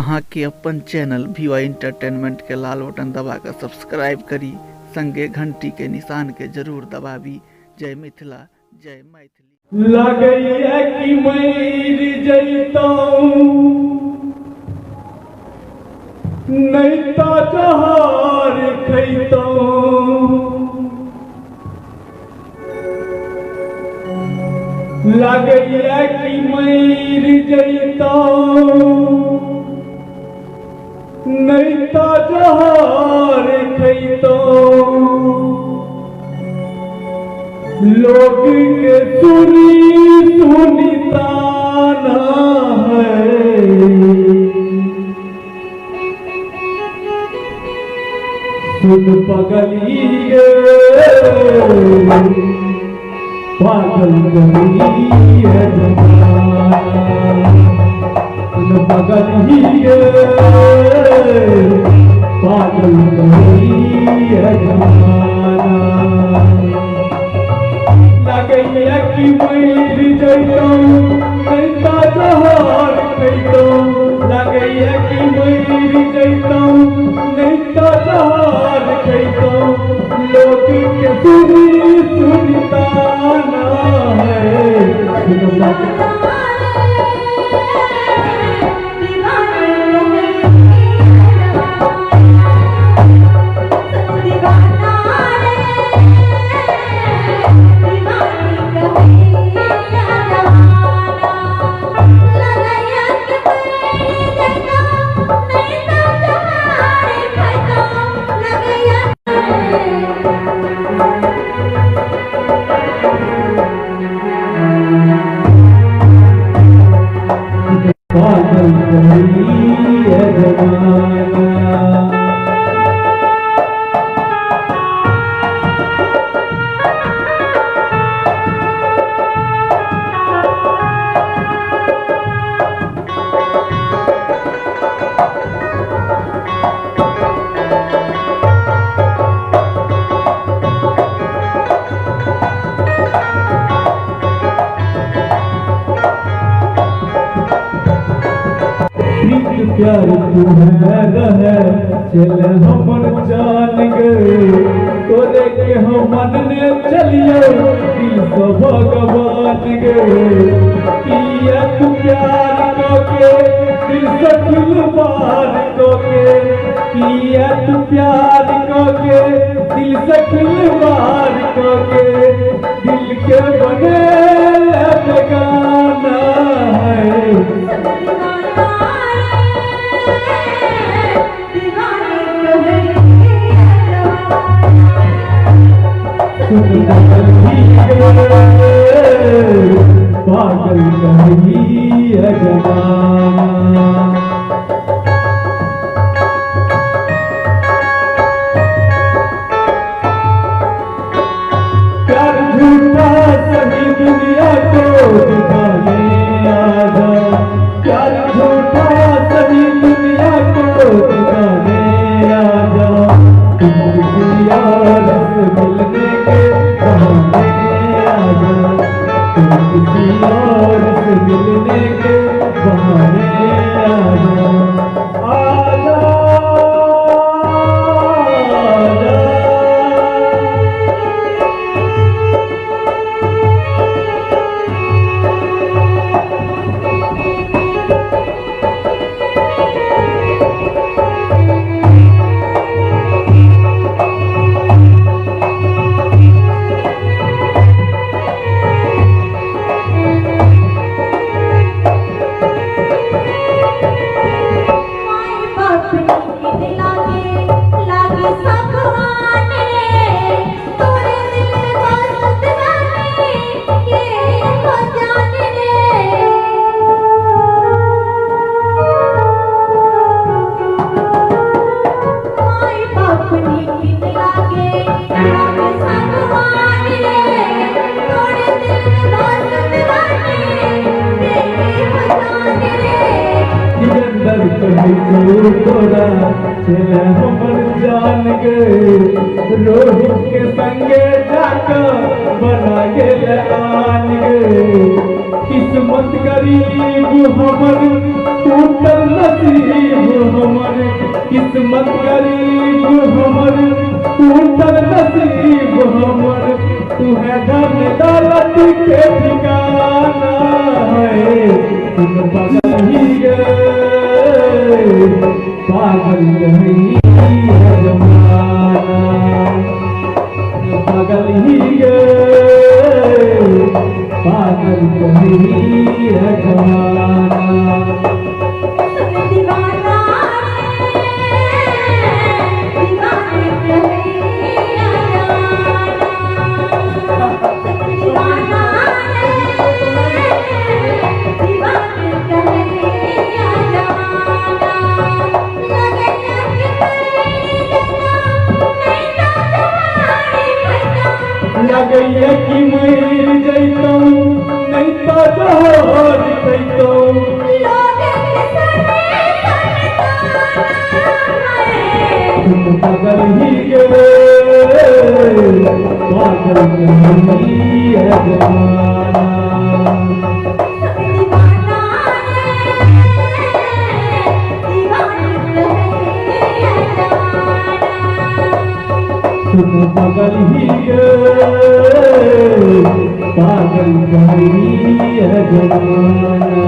अहाँ के अपन channel VY entertainment के लाल बटन दबा कर सब्सक्राइब करी, संगे घंटी के निशान के जरूर दबावी। जय मिथिला, जय मैथिली। लगैया कि मर जैतौं नहीं तो जहर खैतौं, लगैया कि मर जैतौं नहीं तो जहर खैतौं। लोग के सुनी ताना है, सुन पगलिए पागल करिए जमाना, सुन पगलिए पागल करिए जमाना। लगैया कि मर जैतौं नहीं तो जहर खैतौं, लगैया कि मर जैतौं नहीं तो जहर खैतौं। लोग के सुनी ताना है, पागल करिए जमाना। प्यार तुम्हारा चल हमर जान गए, तोरे के हम ने चलियो दिल से भगवान गए। किया तू प्यार के दिल से खिलवाड़ के, किया तू प्यार के दिल से खिलवाड़ के। दिल के बने बेगाना है, पागल करिए जमाना। प्यार झूठा सभी दुनिया को दिखाने आजा, प्यार झूठा सभी दुनिया को दिखाने आजा। तुम किसी और से मिलने के बहाने आजा, तुम किसी और से मिलने के बहाने आजा। आजा तोरा चले हमर जान गए, रोहित के संगे जाकर बना गेल आन गए। किस्मत गरीब हमर टूटल नसीब गई कि मर जैतौ नहीं तो जोर कैतौ बगल ही गे पागल नहीं है जमाना बगल ही गे पागल नहीं है जमाना